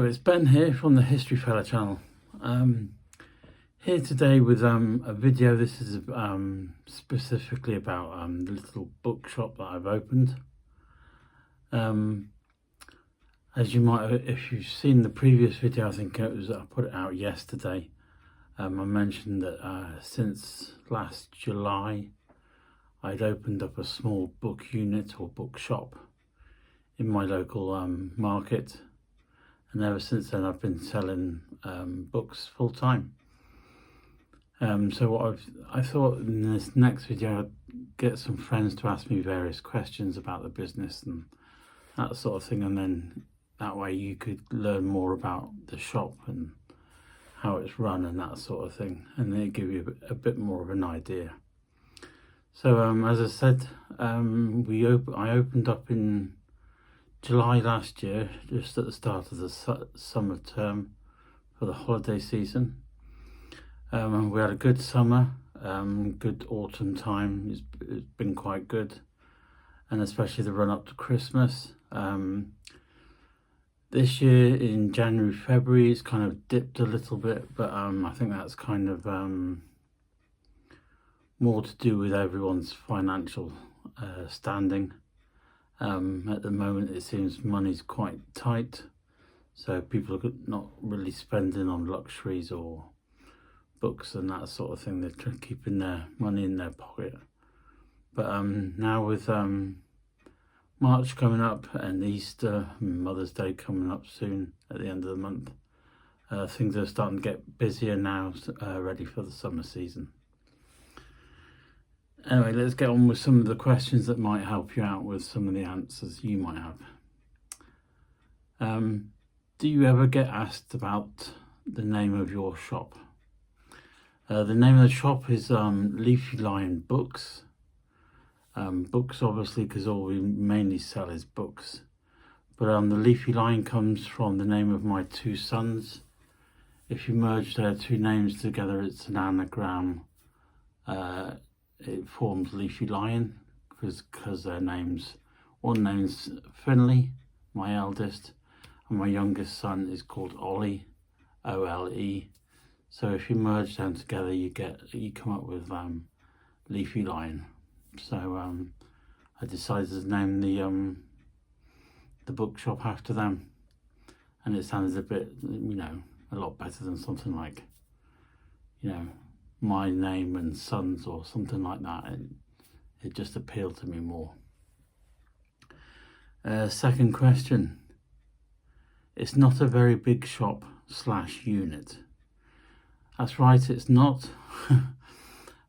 it's Ben here from the History Fella channel. Here today with a video. This is specifically about the little bookshop that I've opened. As you might, if you've seen the previous video, I think I put it out yesterday. I mentioned that since last July I'd opened up a small book unit or bookshop in my local market. And ever since then, I've been selling books full time. So what I thought in this next video, I'd get some friends to ask me various questions about the business and that sort of thing, and then that way you could learn more about the shop and how it's run and that sort of thing, and then it give you a bit more of an idea. So as I said, I opened up in July last year, just at the start of the summer term for the holiday season. We had a good summer, good autumn time. It's been quite good, and especially the run up to Christmas. This year in January, February, it's kind of dipped a little bit, but I think that's kind of more to do with everyone's financial standing. At the moment it seems money's quite tight, so people are not really spending on luxuries or books and that sort of thing. They're keeping their money in their pocket. But now with March coming up and Easter and Mother's Day coming up soon at the end of the month, things are starting to get busier now, ready for the summer season. Anyway, let's get on with some of the questions that might help you out with some of the answers you might have. Do you ever get asked about the name of your shop? The name of the shop is Leafy Lion Books. Books, obviously, because all we mainly sell is books. But the Leafy Lion comes from the name of my two sons. If you merge their two names together, it's an anagram. It forms Leafy Lion because their names, one name's Finley, my eldest, and my youngest son is called Ollie, O-L-E. So if you merge them together, you come up with Leafy Lion. So I decided to name the bookshop after them, and it sounds a bit, a lot better than something like, my name and sons or something like that. It just appealed to me more. Second question. It's not a very big shop / unit. That's right, it's not.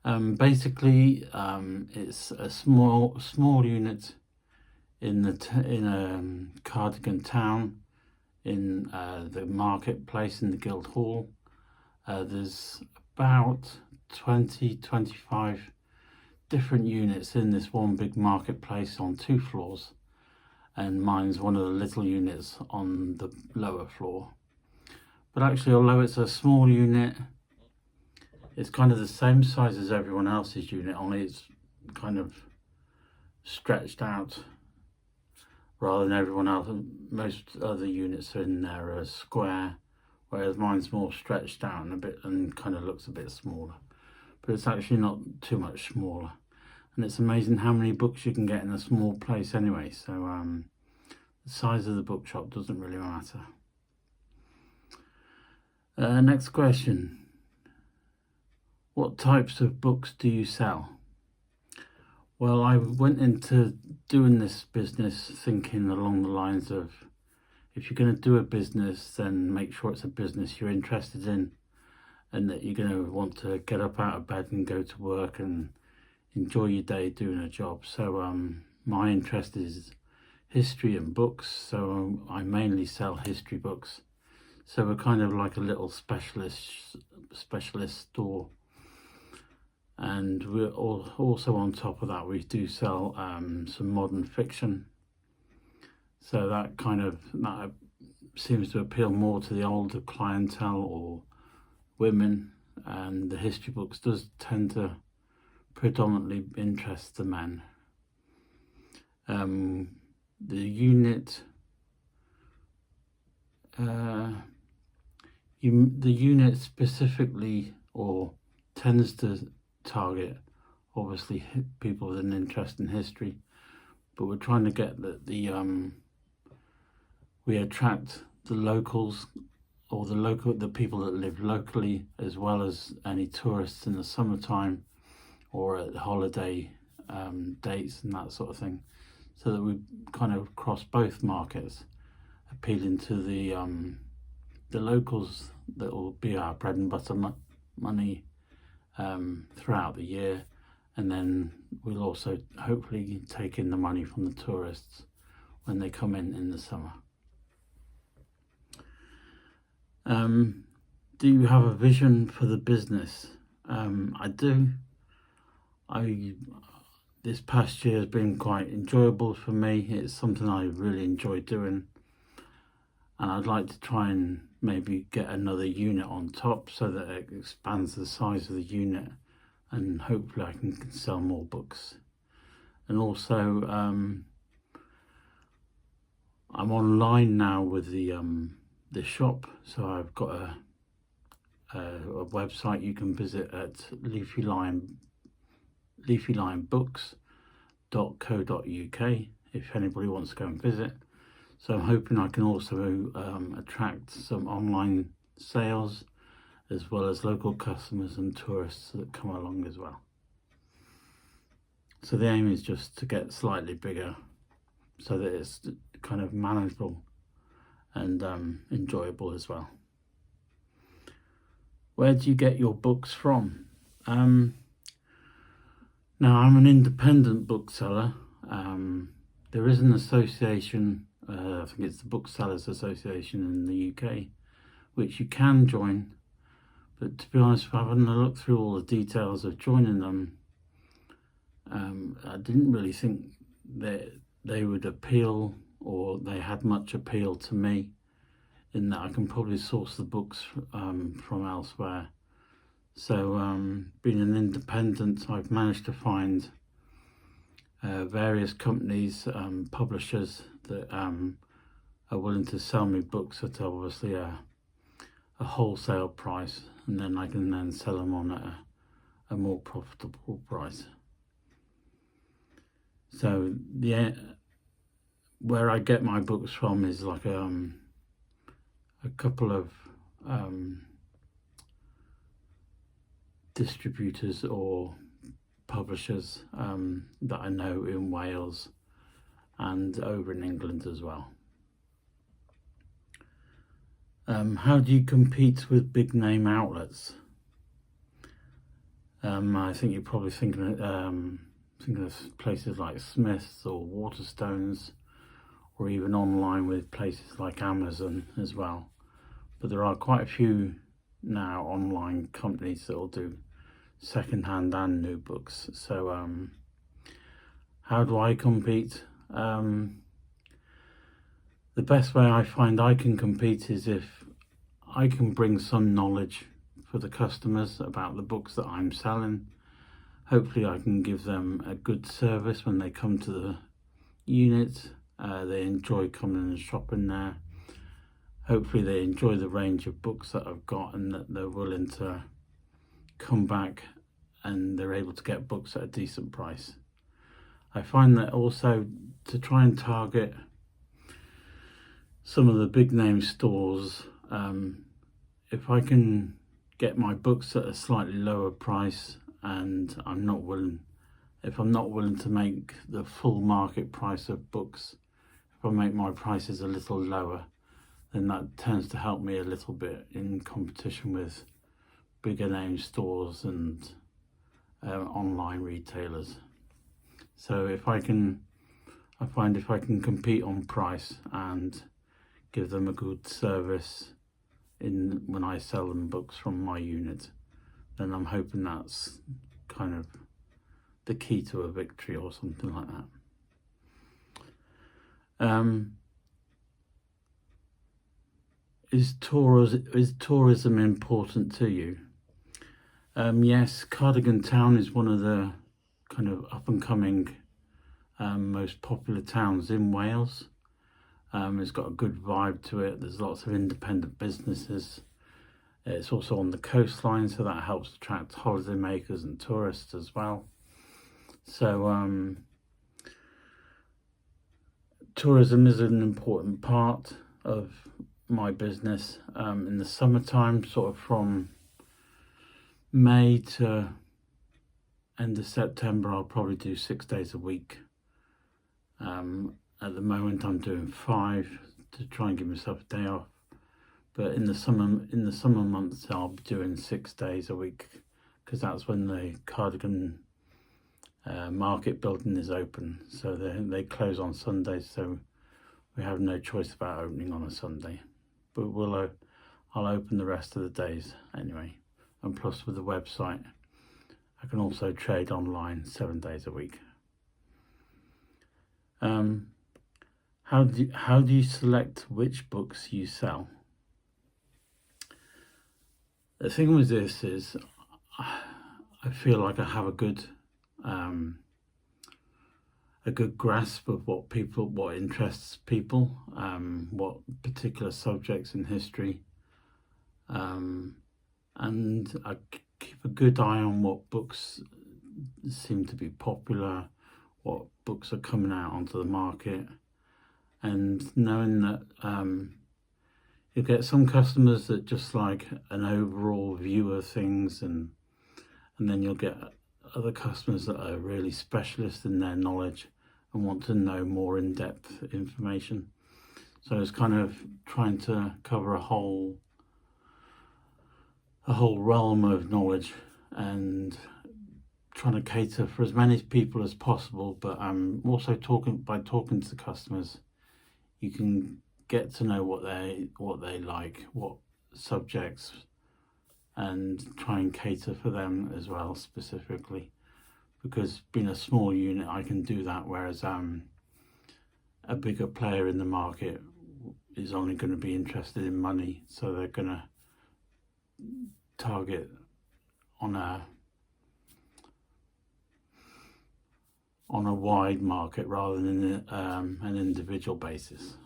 Basically, it's a small unit in a Cardigan town, in the marketplace in the Guildhall. There's about 20-25 different units in this one big marketplace on 2 floors, and mine's one of the little units on the lower floor. But actually, although it's a small unit, it's kind of the same size as everyone else's unit, only it's kind of stretched out rather than everyone else. Most other units in there are square, whereas mine's more stretched out and kind of looks a bit smaller. But it's actually not too much smaller. And it's amazing how many books you can get in a small place anyway. So the size of the bookshop doesn't really matter. Next question. What types of books do you sell? Well, I went into doing this business thinking along the lines of, if you're going to do a business, then make sure it's a business you're interested in and that you're going to want to get up out of bed and go to work and enjoy your day doing a job. So my interest is history and books, so I mainly sell history books. So we're kind of like a little specialist store. And we're also on top of that, we do sell some modern fiction. So that seems to appeal more to the older clientele or women, and the history books does tend to predominantly interest the men. The unit the unit specifically or tends to target obviously people with an interest in history, but we're trying to get that we attract the locals or the people that live locally, as well as any tourists in the summertime or at holiday dates and that sort of thing, so that we kind of cross both markets, appealing to the locals that will be our bread and butter money throughout the year, and then we'll also hopefully take in the money from the tourists when they come in the summer. Do you have a vision for the business? I do. This past year has been quite enjoyable for me. It's something I really enjoy doing, and I'd like to try and maybe get another unit on top so that it expands the size of the unit, and hopefully I can sell more books. And also I'm online now with the shop, so I've got a website you can visit at leafylionbooks.co.uk if anybody wants to go and visit. So I'm hoping I can also attract some online sales, as well as local customers and tourists that come along as well. So the aim is just to get slightly bigger so that it's kind of manageable and enjoyable as well. Where do you get your books from? Now, I'm an independent bookseller. There is an association, I think it's the Booksellers Association in the UK, which you can join. But to be honest, having a look through all the details of joining them, I didn't really think that they would appeal, or they had much appeal to me, in that I can probably source the books from elsewhere. So being an independent, I've managed to find various companies, publishers that are willing to sell me books at obviously a wholesale price, and then I can then sell them on at a more profitable price. So where I get my books from is like a couple of distributors or publishers that I know in Wales and over in England as well. How do you compete with big name outlets? I think you're probably thinking of places like Smith's or Waterstones, or even online with places like Amazon as well. But there are quite a few now online companies that will do second-hand and new books. So how do I compete? The best way I find I can compete is if I can bring some knowledge for the customers about the books that I'm selling. Hopefully I can give them a good service when they come to the unit. They enjoy coming and shopping there. Hopefully they enjoy the range of books that I've got, and that they're willing to come back and they're able to get books at a decent price. I find that also to try and target some of the big name stores, if I can get my books at a slightly lower price, and if I'm not willing to make the full market price of books, if I make my prices a little lower, then that tends to help me a little bit in competition with bigger name stores and online retailers. So I find if I can compete on price and give them a good service when I sell them books from my unit, then I'm hoping that's kind of the key to a victory or something like that. Is tourism important to you? Yes, Cardigan town is one of the kind of up and coming most popular towns in Wales. It's got a good vibe to it. There's lots of independent businesses. It's also on the coastline, so that helps attract holidaymakers and tourists as well. So tourism is an important part of my business. In the summertime, sort of from May to end of September, I'll probably do 6 days a week. At the moment, I'm doing 5 to try and give myself a day off. But in the summer months, I'll be doing 6 days a week, because that's when the Cardigan market building is open. So they close on Sundays, so we have no choice about opening on a Sunday. But I'll open the rest of the days anyway. And plus, with the website, I can also trade online 7 days a week. How do you select which books you sell? The thing with this is, I feel like I have a good grasp of what interests people, what particular subjects in history, and I keep a good eye on what books seem to be popular, what books are coming out onto the market, and knowing that you'll get some customers that just like an overall view of things, and then you'll get other customers that are really specialists in their knowledge and want to know more in-depth information. So it's kind of trying to cover a whole realm of knowledge and trying to cater for as many people as possible. But also by talking to the customers, you can get to know what they like, what subjects, and try and cater for them as well specifically. Because being a small unit, I can do that, whereas a bigger player in the market is only going to be interested in money, so they're going to target on a wide market rather than an individual basis.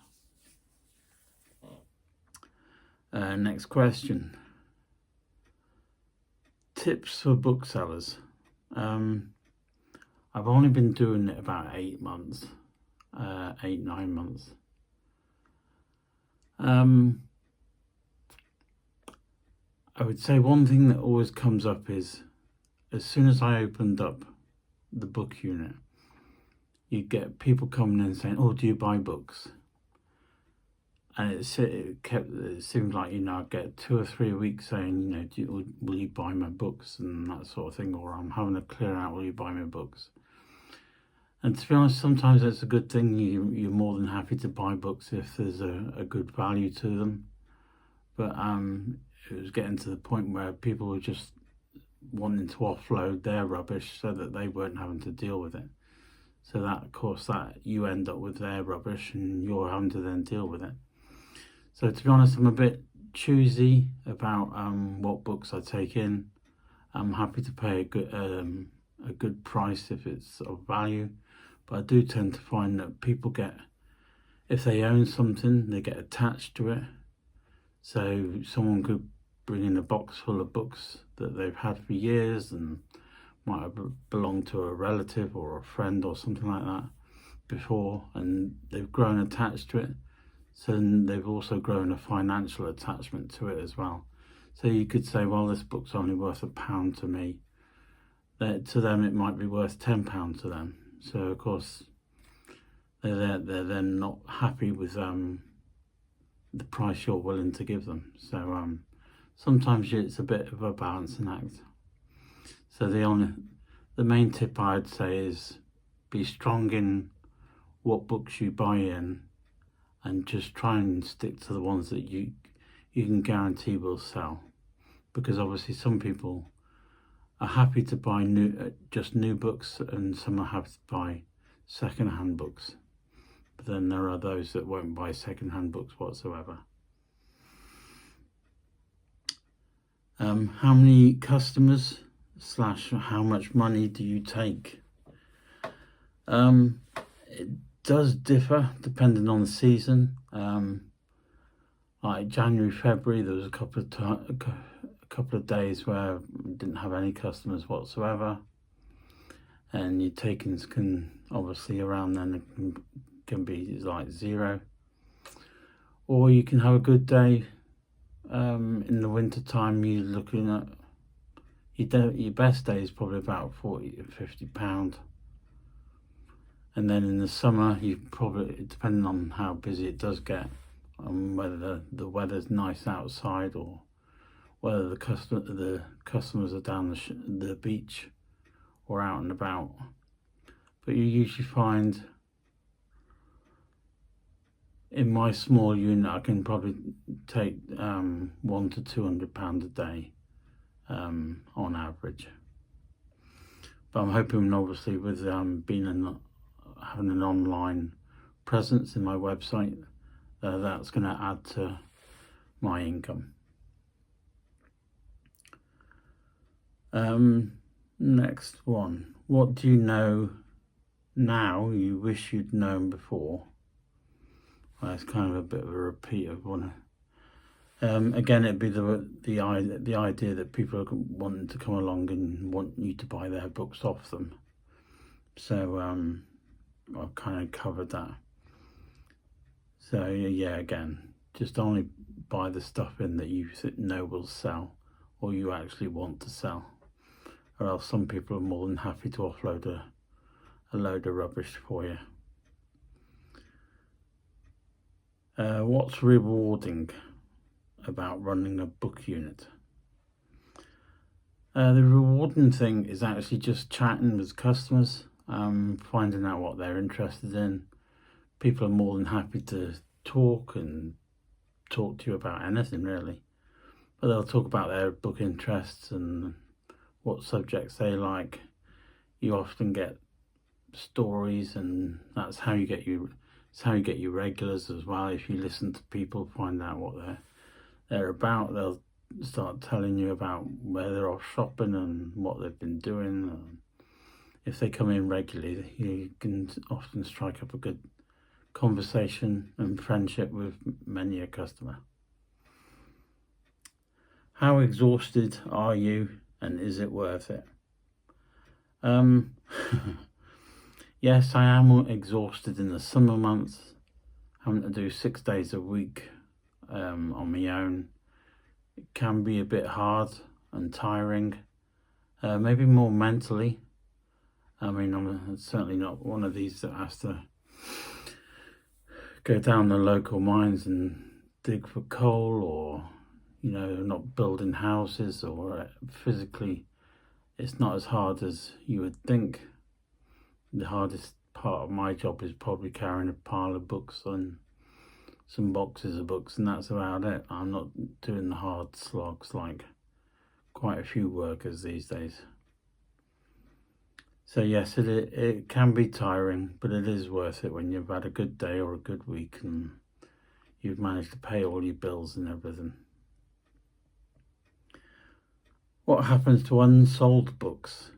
Next question. Tips for booksellers. I've only been doing it about 8 months, 8-9 months. I would say one thing that always comes up is, as soon as I opened up the book unit, you get people coming in saying, "Oh, do you buy books?" And it seemed like, I'd get 2 or 3 a week saying, will you buy my books, and that sort of thing, or I'm having a clear out, will you buy my books? And to be honest, sometimes it's a good thing. You're more than happy to buy books if there's a good value to them. But it was getting to the point where people were just wanting to offload their rubbish so that they weren't having to deal with it. So that, of course, that you end up with their rubbish and you're having to then deal with it. So to be honest, I'm a bit choosy about what books I take in. I'm happy to pay a good price if it's of value, but I do tend to find that people if they own something, they get attached to it. So someone could bring in a box full of books that they've had for years and might have belonged to a relative or a friend or something like that before, and they've grown attached to it. So then they've also grown a financial attachment to it as well. So you could say, well, this book's only worth £1 to me. To them, it might be worth £10 to them. So of course, they're then not happy with the price you're willing to give them. So sometimes it's a bit of a balancing act. So the main tip I'd say is be strong in what books you buy in, and just try and stick to the ones that you can guarantee will sell. Because obviously some people are happy to buy just new books, and some are happy to buy second-hand books. But then there are those that won't buy second-hand books whatsoever. How many customers / how much money do you take? It does differ depending on the season. Like January, February, there was a couple of days where we didn't have any customers whatsoever, and your takings can obviously around then can be like 0. Or you can have a good day. In the winter time, you're looking at your best day is probably about £40 to £50, and then in the summer, you probably, depending on how busy it does get, whether the weather's nice outside or whether the customers are down the beach or out and about. But you usually find, in my small unit, I can probably take £100 to £200 a day on average. But I'm hoping, obviously, with having an online presence in my website, that's going to add to my income. Next one. What do you know now you wish you'd known before? Well, it's kind of a bit of a repeat of one. Again, it'd be the idea that people are wanting to come along and want you to buy their books off them. So I've kind of covered that. So yeah, again, just only buy the stuff in that you know will sell, or you actually want to sell, or else some people are more than happy to offload a load of rubbish for you. What's rewarding about running a book unit? The rewarding thing is actually just chatting with customers, finding out what they're interested in. People are more than happy to talk to you about anything, really. But they'll talk about their book interests and what subjects they like. You often get stories, and that's how you get your regulars as well. If you listen to people, find out what they're about, they'll start telling you about where they're off shopping and what they've been doing. If they come in regularly, you can often strike up a good conversation and friendship with many a customer. How exhausted are you, and is it worth it? Yes, I am exhausted in the summer months, having to do 6 days a week on my own. It can be a bit hard and tiring, maybe more mentally. I mean, I'm certainly not one of these that has to go down the local mines and dig for coal, or not building houses, or physically it's not as hard as you would think. The hardest part of my job is probably carrying a pile of books and some boxes of books, and that's about it. I'm not doing the hard slogs like quite a few workers these days. So yes, it can be tiring, but it is worth it when you've had a good day or a good week and you've managed to pay all your bills and everything. What happens to unsold books?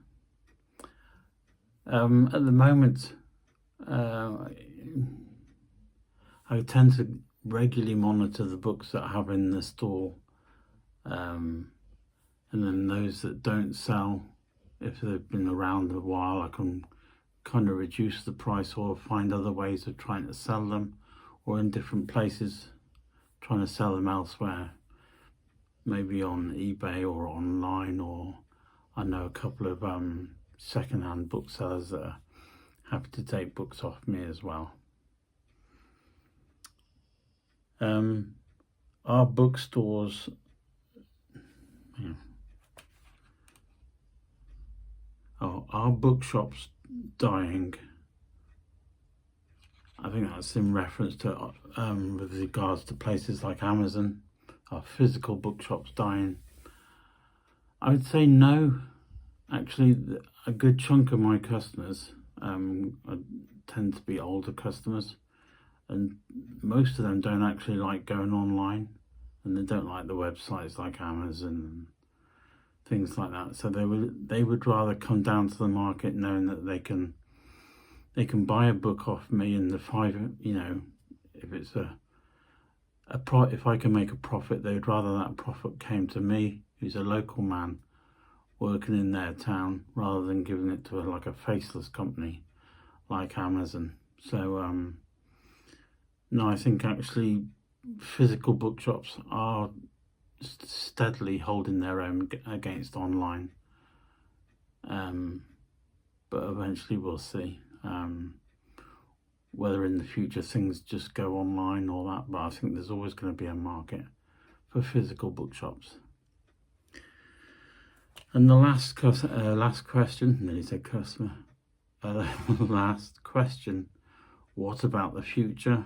At the moment, I tend to regularly monitor the books that I have in the store, and then those that don't sell, if they've been around a while, I can kind of reduce the price or find other ways of trying to sell them, or in different places trying to sell them elsewhere, maybe on eBay or online. Or I know a couple of second-hand booksellers that are happy to take books off me as well. Our bookstores, our bookshop's dying. I think that's in reference to with regards to places like Amazon. Our physical bookshop's dying. I would say no. Actually, a good chunk of my customers tend to be older customers, and most of them don't actually like going online, and they don't like the websites like Amazon and things like that. So they would rather come down to the market knowing that they can buy a book off me, and if it's a if I can make a profit, they would rather that profit came to me, who's a local man working in their town, rather than giving it to like a faceless company like Amazon. So no, I think actually physical bookshops are steadily holding their own against online, but eventually we'll see whether in the future things just go online or that, but I think there's always going to be a market for physical bookshops. And the last question, nearly said customer, last question, what about the future?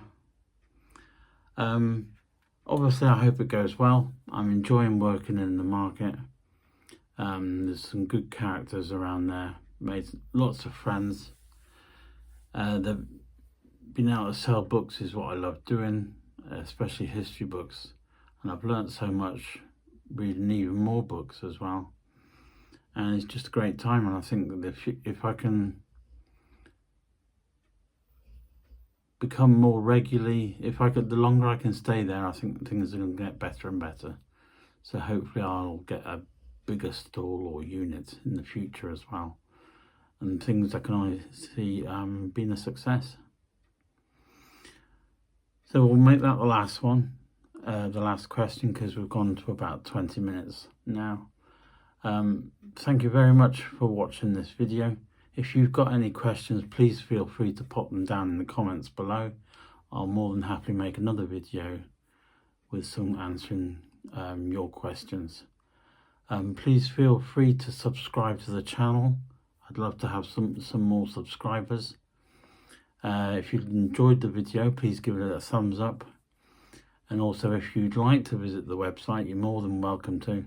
Obviously I hope it goes well. I'm enjoying working in the market. There's some good characters around there, made lots of friends. Being able to sell books is what I love doing, especially history books, and I've learnt so much reading even more books as well, and it's just a great time. And I think that if I can become more regularly, the longer I can stay there, I think things are going to get better and better. So hopefully I'll get a bigger stall or unit in the future as well, and things I can only see being a success. So we'll make that the last one, the last question, because we've gone to about 20 minutes now. Thank you very much for watching this video. If you've got any questions, please feel free to pop them down in the comments below. I'll more than happily make another video with some answering your questions. Please feel free to subscribe to the channel. I'd love to have some more subscribers. If you enjoyed the video, please give it a thumbs up. And also, if you'd like to visit the website, you're more than welcome to.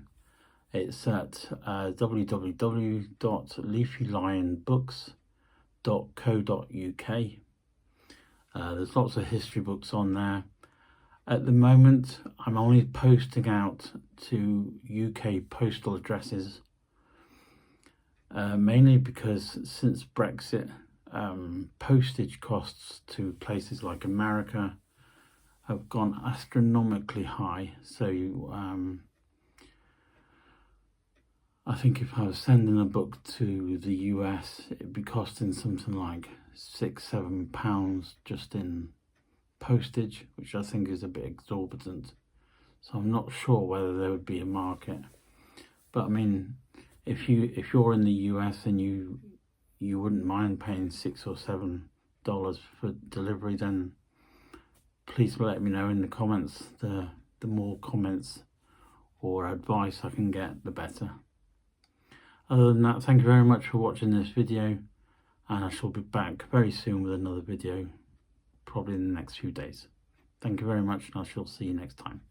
It's at www.leafylionbooks.co.uk. There's lots of history books on there. At the moment, I'm only posting out to UK postal addresses, mainly because since Brexit, postage costs to places like America have gone astronomically high. So I think if I was sending a book to the US, it'd be costing something like £6-7 just in postage, which I think is a bit exorbitant. So I'm not sure whether there would be a market. But I mean, if you're in the US and you wouldn't mind paying $6 or $7 for delivery, then please let me know in the comments. The more comments or advice I can get, the better. Other than that, thank you very much for watching this video, and I shall be back very soon with another video, probably in the next few days. Thank you very much, and I shall see you next time.